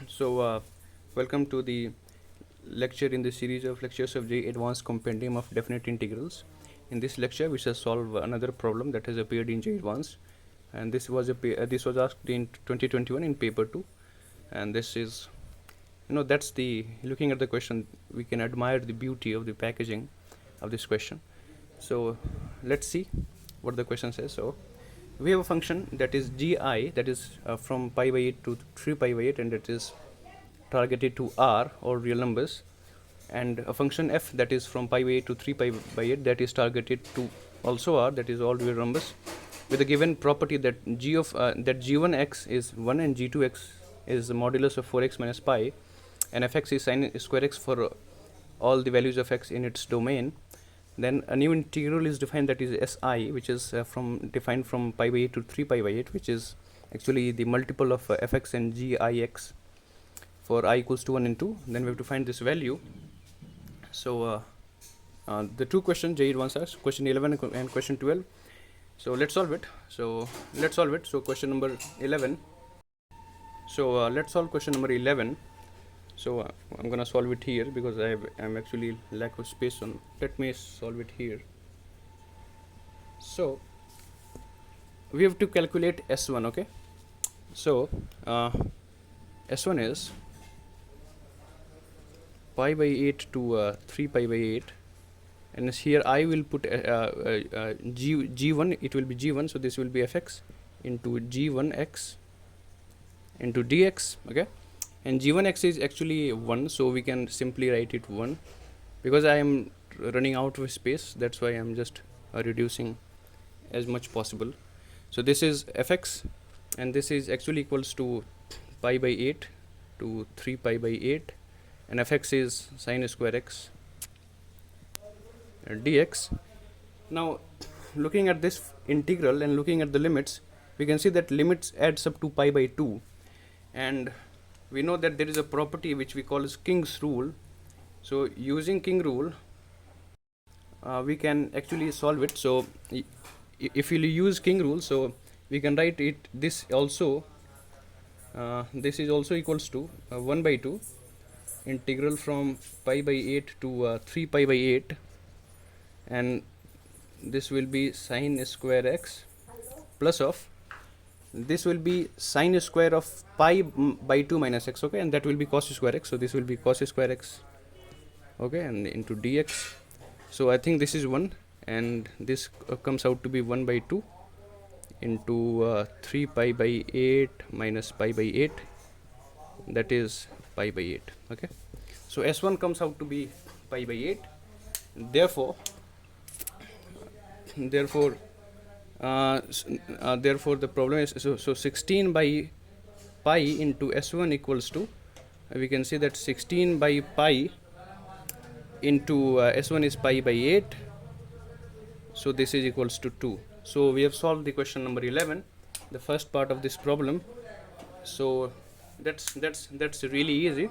So, welcome to the lecture in the series of lectures of the Advanced Compendium of Definite Integrals. In this lecture, we shall solve another problem that has appeared in J Advanced, and this was asked in 2021 in paper 2, and this is, that's the looking at the question, we can admire the beauty of the packaging of this question. So, let's see what the question says. So, we have a function that is gi, that is from pi by 8 to 3 pi by 8, and it is targeted to r or real numbers, and a function f that is from pi by 8 to 3 pi by 8 that is targeted to also r, that is all real numbers, with a given property that that g1x is 1 and g2x is the modulus of 4x minus pi, and fx is sin square x for all the values of x in its domain. Then a new integral is defined, that is si, which is defined from pi by 8 to 3 pi by 8, which is actually the multiple of fx and gix for I equals to 1 and 2. Then we have to find this value. So the two questions J advanced asked, question 11 and question 12. So let's solve it. So question number 11. So let's solve question number 11. So I'm gonna solve it here because I'm actually lack of space on. Let me solve it here. So we have to calculate S1. Okay. So S1 is pi by 8 to 3 pi by 8, and here I will put g1, it will be g1, so this will be fx into g1x into dx. Okay, and g1x is actually 1, so we can simply write it 1 because I am running out of space, that's why I am just reducing as much possible. So this is fx, and this is actually equals to pi by 8 to 3 pi by 8, and fx is sin square x dx. Now looking at this integral and looking at the limits, we can see that limits adds up to pi by 2, and we know that there is a property which we call as King's rule. So using King rule we can actually solve it. So if we use King rule, so we can write it this also this is also equals to 1 by 2 integral from pi by 8 to 3 pi by 8, and this will be sin square x plus of, this will be sin square of pi by 2 minus x. Okay, and that will be cos square x, so this will be cos square x. Okay, and into dx. So I think this is 1, and this comes out to be 1 by 2 into 3 pi by 8 minus pi by 8, that is pi by 8. Okay, so S1 comes out to be pi by 8. Therefore the problem is, so 16 by pi into S1 equals to, we can see that 16 by pi into S1 is pi by 8, so this is equals to 2. So we have solved the question number 11, the first part of this problem. So that's really easy,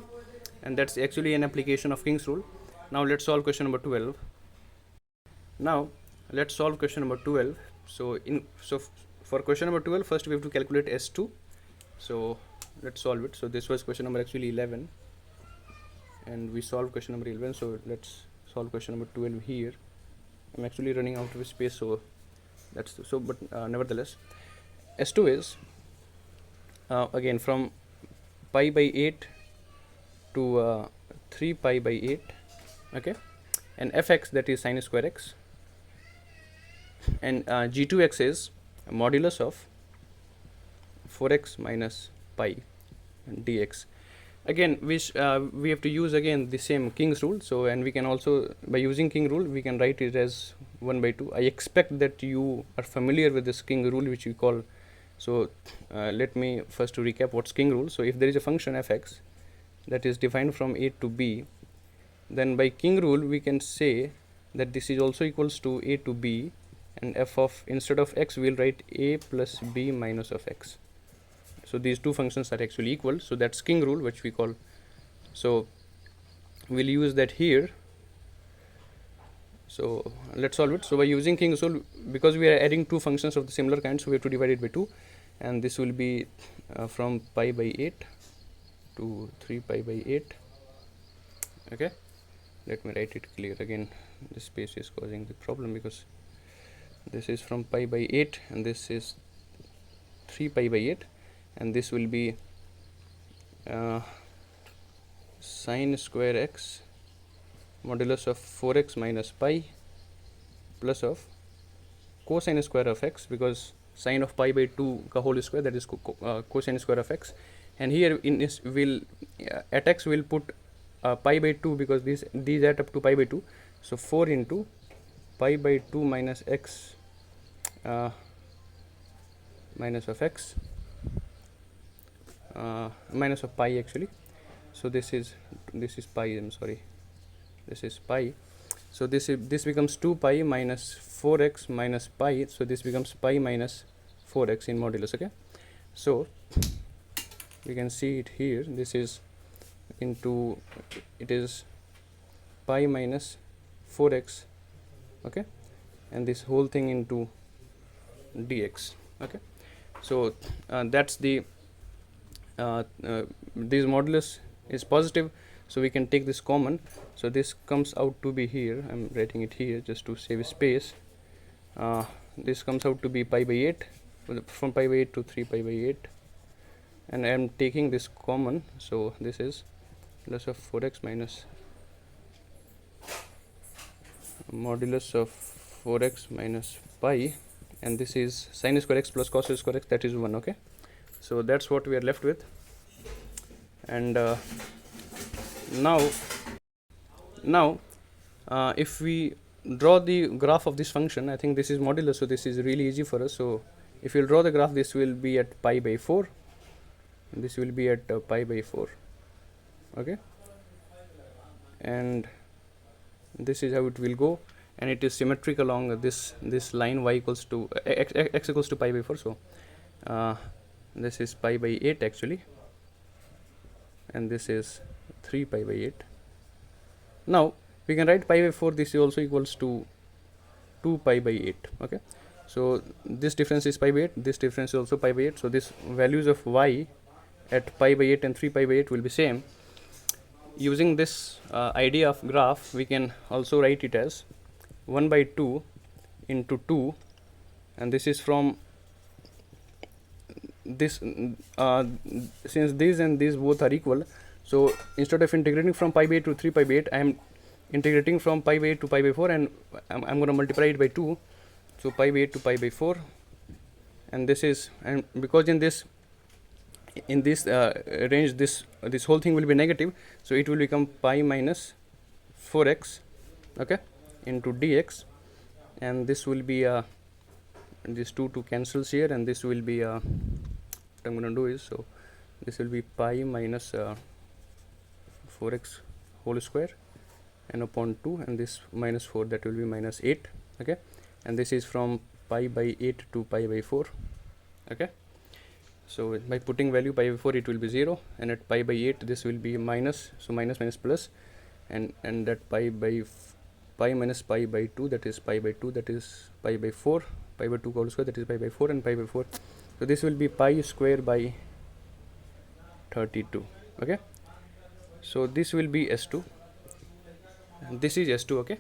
and that's actually an application of King's rule. Now let's solve question number 12. Now let's solve question number 12. So for question number 12, first we have to calculate S2. So let's solve it. So this was question number actually 11, and we solved question number 11. So let's solve question number 12 here. I'm actually running out of space, so that's so, but nevertheless S2 is again from pi by 8 to 3 pi by 8. Okay, and fx, that is sin square x, and g2x is a modulus of 4x minus pi dx. Again we have to use again the same King's rule. So, and we can also, by using King rule, we can write it as 1 by 2. I expect that you are familiar with this King rule, which we call, so let me first to recap what's King rule. So if there is a function fx that is defined from a to b, then by King rule we can say that this is also equals to a to b, and f of, instead of x we will write a plus b minus of x. So these two functions are actually equal, so that's King rule, which we call. So we'll use that here. So let's solve it. So by using King's rule, because we are adding two functions of the similar kind, so we have to divide it by 2, and this will be from pi by 8 to 3 pi by 8. Okay, let me write it clear again. This space is causing the problem because this is from pi by 8 and this is 3 pi by 8, and this will be sine square x modulus of 4x minus pi plus of cosine square of x, because sine of pi by 2 ka whole square, that is cosine square of x, and here in this will at x will put pi by 2 because these add up to pi by 2, so 4 into pi by 2 minus x minus of x minus of pi actually. So this is pi, I'm sorry, this is pi. So this becomes 2 pi minus 4x minus pi, so this becomes pi minus 4x in modulus. Okay, so we can see it here, this is into, it is pi minus 4x, okay, and this whole thing into dx. Okay, so that's the this modulus is positive, so we can take this common, so this comes out to be here, I'm writing it here just to save space. This comes out to be pi by 8, from pi by 8 to 3 pi by 8, and I am taking this common, so this is plus of 4x minus modulus of 4x minus pi, and this is sin square x plus cos square x, that is 1. Okay, so that's what we are left with. And now if we draw the graph of this function, I think this is modulus, so this is really easy for us. So if you draw the graph, this will be at pi by 4 and this will be at pi by 4. Okay, and this is how it will go, and it is symmetric along this line y equals to x equals to pi by 4. So this is pi by 8 actually, and this is 3 pi by 8. Now we can write pi by 4, this is also equals to 2 pi by 8. Okay, so this difference is pi by 8, this difference is also pi by 8, so this values of y at pi by 8 and 3 pi by 8 will be same. Using this idea of graph, we can also write it as 1 by 2 into 2, and this is from this since these and these both are equal, so instead of integrating from pi by 8 to 3 pi by 8, I am integrating from pi by 8 to pi by 4, and I'm going to multiply it by 2, so pi by 8 to pi by 4, and this is, and because in this range this whole thing will be negative, so it will become pi minus 4x, okay, into dx, and this will be this 2 cancels here, and this will be what I'm going to do is, so this will be pi minus 4x whole square and upon 2, and this minus 4, that will be minus 8. Okay, and this is from pi by 8 to pi by 4. Okay, so by putting value pi by 4, it will be 0, and at pi by 8 this will be minus, so minus minus plus, and that pi minus pi by 2, that is pi by 2, that is pi by 4, pi by 2 whole square, that is pi by 4, and pi by 4, so this will be pi square by 32. Okay, so this will be S2, and this is S2. Okay,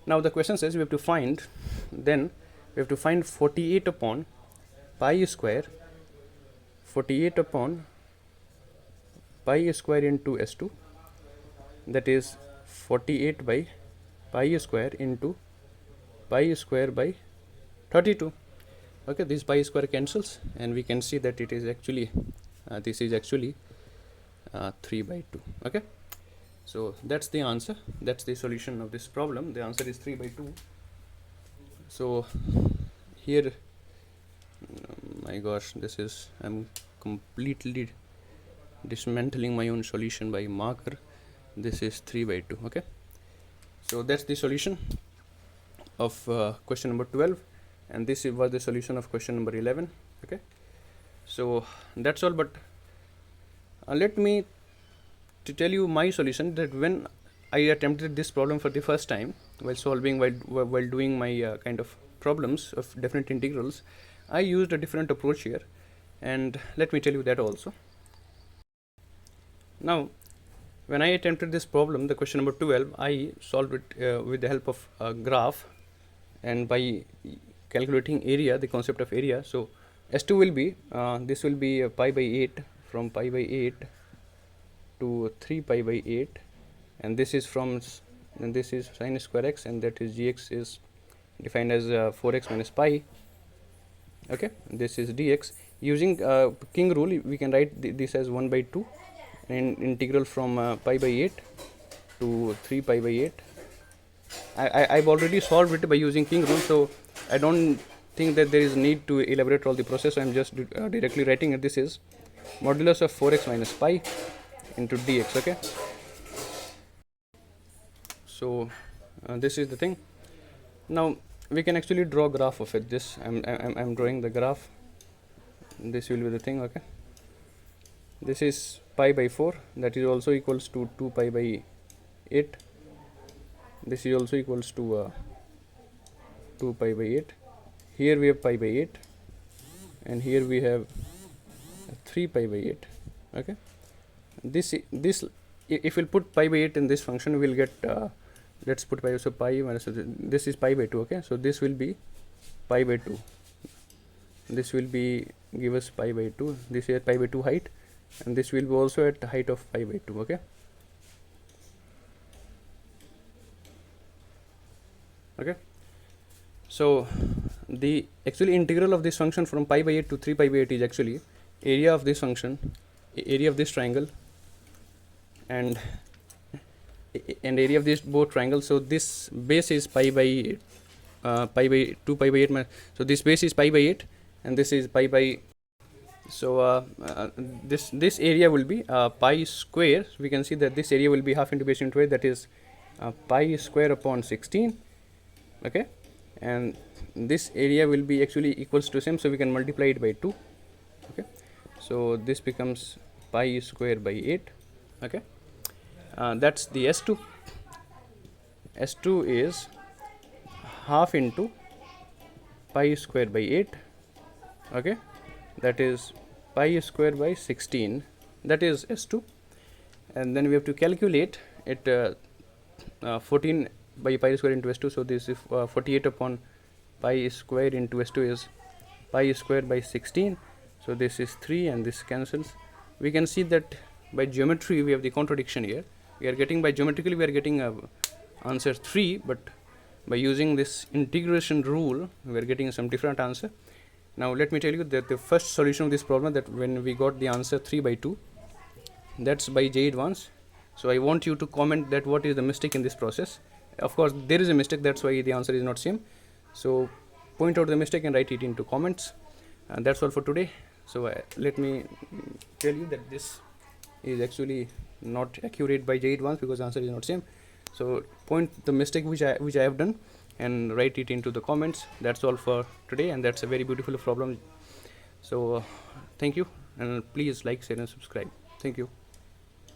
now the question says we have to find, then we have to find 48 upon pi square, 48 upon pi square into S2, that is 48 by pi square into pi square by 32. Okay, this pi square cancels, and we can see that it is actually this is actually 3 by 2. Okay, so that's the answer, that's the solution of this problem. The answer is 3 by 2. So here, my gosh, this is, I'm completely dismantling my own solution by marker. This is 3 by 2. Okay, so that's the solution of question number 12, and this was the solution of question number 11. Okay, so that's all, but let me to tell you my solution, that when I attempted this problem for the first time while solving, while doing my kind of problems of definite integrals, I used a different approach here, and let me tell you that also. Now when I attempted this problem, the question number 12, I solved it with the help of a graph and by calculating area, the concept of area. So S2 will be this will be pi by 8, from pi by 8 to 3 pi by 8, and this is and this is sin square x, and that is gx is defined as 4x minus pi. Okay, this is dx. Using king rule, we can write this as 1 by 2 and integral from pi by 8 to 3 pi by 8. I've already solved it by using king rule, so I don't think that there is need to elaborate all the process. I'm just directly writing it. This is modulus of 4x minus pi into dx. Okay, so this is the thing. Now we can actually draw a graph of it. This I'm drawing the graph. This will be the thing. Okay, this is pi by 4, that is also equals to 2 pi by 8. This is also equals to 2 pi by 8. Here we have pi by 8, and here we have 3 pi by 8. Okay, this if we'll put pi by 8 in this function, we will get let's put pi, so pi minus, this is pi by 2. Okay, so this will be pi by 2. This will be give us pi by 2. This is pi by 2 height, and this will be also at height of pi by 2. Okay, okay, so the actually integral of this function from pi by 8 to 3 pi by 8 is actually area of this function, area of this triangle, and area of these both triangles. So this base is pi by 2 pi by 8. So this base is pi by 8, and this is pi by, so this area will be pi square. We can see that this area will be half into base into 8, that is pi square upon 16. Okay, and this area will be actually equals to same, so we can multiply it by 2. Okay, so this becomes pi square by 8. Okay, that's the S2. S2 is half into pi square by 8. Okay, that is pi square by 16. That is S2, and then we have to calculate it 14 by pi square into S2. So this is 48 upon pi square into S2 is pi square by 16. So this is 3, and this cancels. We can see that by geometry we have the contradiction here. We are getting, by geometrically we are getting answer 3, but by using this integration rule we are getting some different answer. Now let me tell you that the first solution of this problem, that when we got the answer 3 by 2, that's by J Advanced. So I want you to comment that what is the mistake in this process. Of course there is a mistake, that's why the answer is not same. So point out the mistake and write it into comments. And that's all for today. So let me tell you that this is actually not accurate by J Advanced, because answer is not same. So point the mistake which I have done and write it into the comments. That's all for today, and that's a very beautiful problem. So thank you, and please like, share and subscribe. Thank you.